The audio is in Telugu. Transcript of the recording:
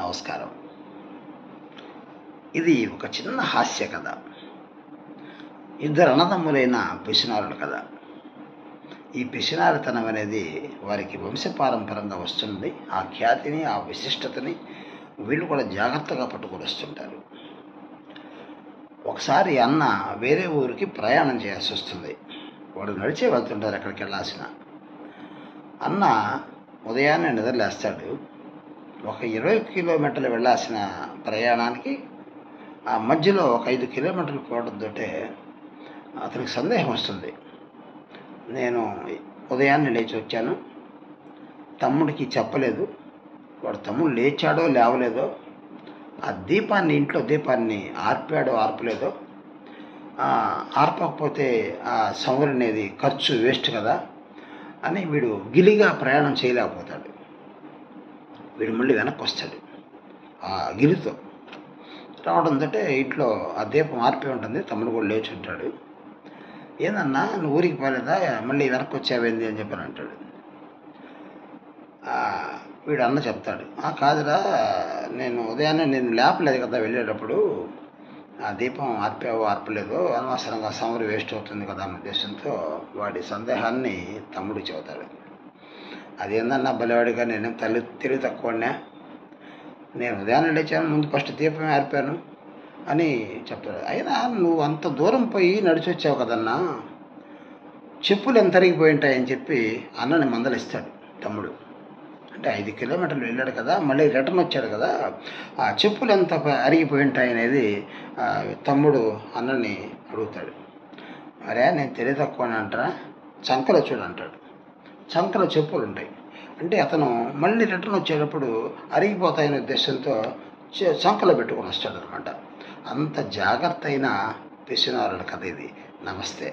నమస్కారం. ఇది ఒక చిన్న హాస్య కథ. ఇద్దరు అన్నదమ్ములైన పిసినారుల కథ. ఈ పిసినారితనం అనేది వారికి వంశపారంపరంగా వస్తుంది. ఆ ఖ్యాతిని, ఆ విశిష్టతని వీళ్ళు కూడా జాగ్రత్తగా పట్టుకొని వస్తుంటారు. ఒకసారి అన్న వేరే ఊరికి ప్రయాణం చేయాల్సి వస్తుంది. వాడు నడిచే వెళ్తుంటారు ఎక్కడికి వెళ్ళాల్సిన. అన్న ఉదయాన్నే నిద్రలేస్తాడు. ఒక 20 కిలోమీటర్లు వెళ్ళాల్సిన ప్రయాణానికి ఆ మధ్యలో ఒక 5 కిలోమీటర్లు పోవడంతో అతనికి సందేహం వస్తుంది. నేను ఉదయాన్నే లేచి వచ్చాను, తమ్ముడికి చెప్పలేదు, వాడు తమ్ముడు లేచాడో లేవలేదో, ఆ ఇంట్లో దీపాన్ని ఆర్పాడో ఆర్పలేదో, ఆర్పకపోతే ఆ సౌరు అనేది ఖర్చు వేస్ట్ కదా అని వీడు గిలిగా ప్రయాణం చేయలేకపోతాడు. వీడు మళ్ళీ వెనక్కి వస్తాడు. ఆ గిలితో రావడంతో ఇంట్లో ఆ దీపం ఆర్పి ఉంటుంది. తమ్ముడు కూడా లేచి ఉంటాడు. ఏందన్నా నువ్వు ఊరికి పోలేదా, మళ్ళీ వెనక్కి వచ్చావేంది అని చెప్పని అంటాడు. వీడు అన్న చెప్తాడు, కాదురా, నేను ఉదయాన్నే నేను లేపలేదు కదా వెళ్ళేటప్పుడు, ఆ దీపం ఆర్పావో ఆర్పలేదో, అనవసరంగా సౌరు వేస్ట్ అవుతుంది కదా అన్న ఉద్దేశంతో వాడి సందేహాన్ని తమ్ముడు చెబుతాడు. అదేందన్నా బలివాడిగా నేను తెలివి తక్కువనే, నేను ఉదయాన్నే లేచాను, ముందు ఫస్ట్ దీపమే ఆర్పాను అని చెప్తాడు. అయినా నువ్వు అంత దూరం పోయి నడిచి వచ్చావు కదన్నా, చెప్పులు ఎంత అరిగిపోయి ఉంటాయని చెప్పి అన్నని మందలిస్తాడు తమ్ముడు. అంటే 5 కిలోమీటర్లు వెళ్ళాడు కదా, మళ్ళీ రిటర్న్ వచ్చాడు కదా, ఆ చెప్పులు ఎంత అరిగిపోయి ఉంటాయి అనేది తమ్ముడు అన్నని అడుగుతాడు. అరే నేను తెలివి తక్కువ అంటారా, చంకలో చూడు అంటాడు. చంకలో చెప్పులు ఉంటాయి అంటే అతను మళ్ళీ రిటర్న్ వచ్చేటప్పుడు అరిగిపోతాయనే ఉద్దేశంతో చంకలో పెట్టుకొని వస్తాడు అనమాట. అంత జాగ్రత్త అయిన పిసినారుల కథ ఇది. నమస్తే.